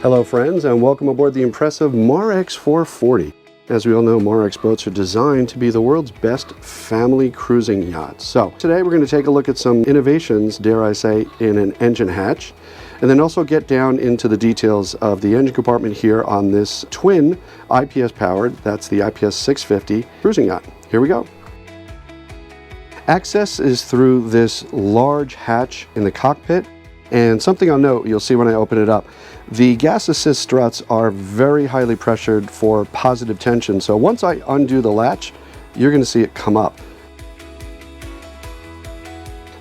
Hello friends, and welcome aboard the impressive Marex 440. As we all know, Marex boats are designed to be the world's best family cruising yacht. So today we're going to take a look at some innovations, dare I say, in an engine hatch, and then also get down into the details of the engine compartment here on this twin IPS powered, that's the IPS 650 cruising yacht. Here we go. Access is through this large hatch in the cockpit. And something I'll note, you'll see when I open it up, the gas assist struts are very highly pressured for positive tension. So once I undo the latch, you're going to see it come up.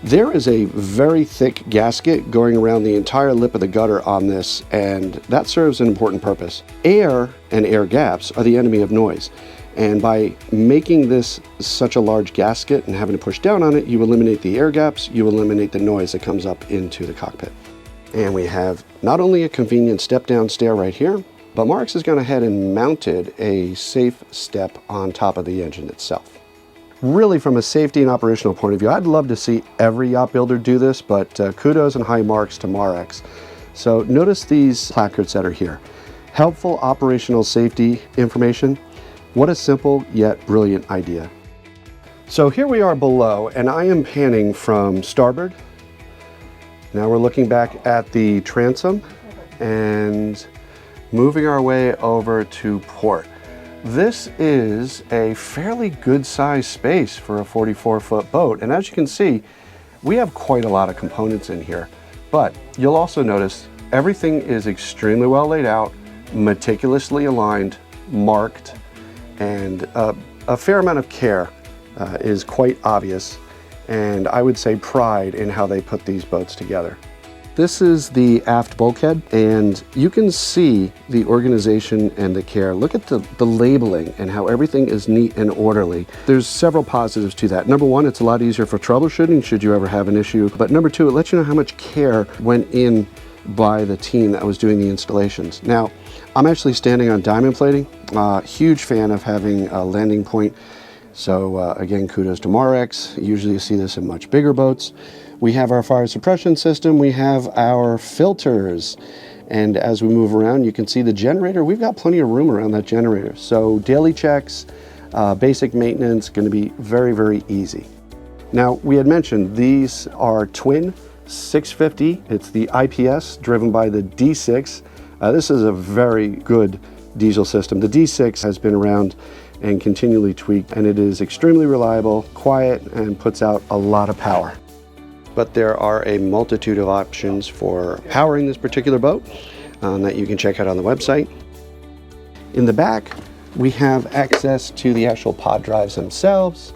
There is a very thick gasket going around the entire lip of the gutter on this, and that serves an important purpose. Air and air gaps are the enemy of noise. And by making this such a large gasket and having to push down on it, you eliminate the air gaps, you eliminate the noise that comes up into the cockpit. And we have not only a convenient step-down stair right here, but Marex has gone ahead and mounted a safe step on top of the engine itself. Really, from a safety and operational point of view, I'd love to see every yacht builder do this, but kudos and high marks to Marex. So notice these placards that are here. Helpful operational safety information. What a simple yet brilliant idea. So here we are below, and I am panning from starboard. Now we're looking back at the transom and moving our way over to port. This is a fairly good sized space for a 44-foot boat, and as you can see, we have quite a lot of components in here. But you'll also notice everything is extremely well laid out, meticulously aligned, marked, and a fair amount of care is quite obvious, and I would say pride in how they put these boats together. This is the aft bulkhead, and you can see the organization and the care. Look at the labeling and how everything is neat and orderly. There's several positives to that. Number one, it's a lot easier for troubleshooting should you ever have an issue. But number two, it lets you know how much care went in by the team that was doing the installations. Now, I'm actually standing on diamond plating. Huge fan of having a landing point. So again, kudos to Marex. Usually you see this in much bigger boats. We have our fire suppression system. We have our filters. And as we move around, you can see the generator. We've got plenty of room around that generator. So daily checks, basic maintenance, going to be very, very easy. Now, we had mentioned these are twin 650. It's the IPS driven by the D6. This is a very good diesel system. The D6 has been around and continually tweaked, and it is extremely reliable, quiet, and puts out a lot of power. But there are a multitude of options for powering this particular boat that you can check out on the website. In the back, we have access to the actual pod drives themselves,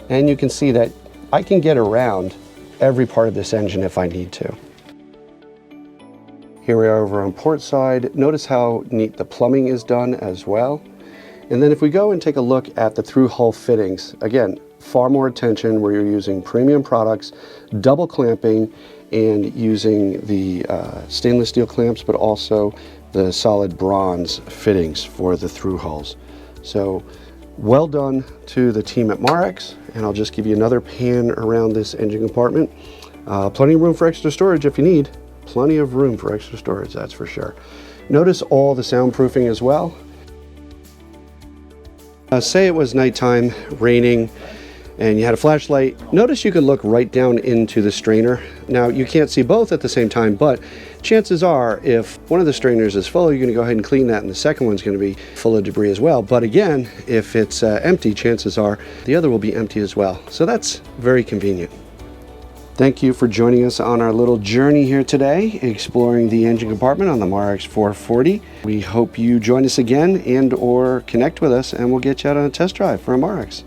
and you can see that I can get around every part of this engine if I need to. Here we are over on port side. Notice how neat the plumbing is done as well. And then if we go and take a look at the through hull fittings, again, far more attention where you're using premium products, double clamping, and using the stainless steel clamps, but also the solid bronze fittings for the through hulls. So well done to the team at Marex, and I'll just give you another pan around this engine compartment. Plenty of room for extra storage if you need. Plenty of room for extra storage, that's for sure. Notice all the soundproofing as well. Say it was nighttime, raining, and you had a flashlight. Notice you could look right down into the strainer. Now, you can't see both at the same time, but chances are if one of the strainers is full, you're going to go ahead and clean that, and the second one's going to be full of debris as well. But again, if it's empty, chances are the other will be empty as well. So that's very convenient. Thank you for joining us on our little journey here today, exploring the engine compartment on the Marex 440. We hope you join us again and or connect with us, and we'll get you out on a test drive for a Marex.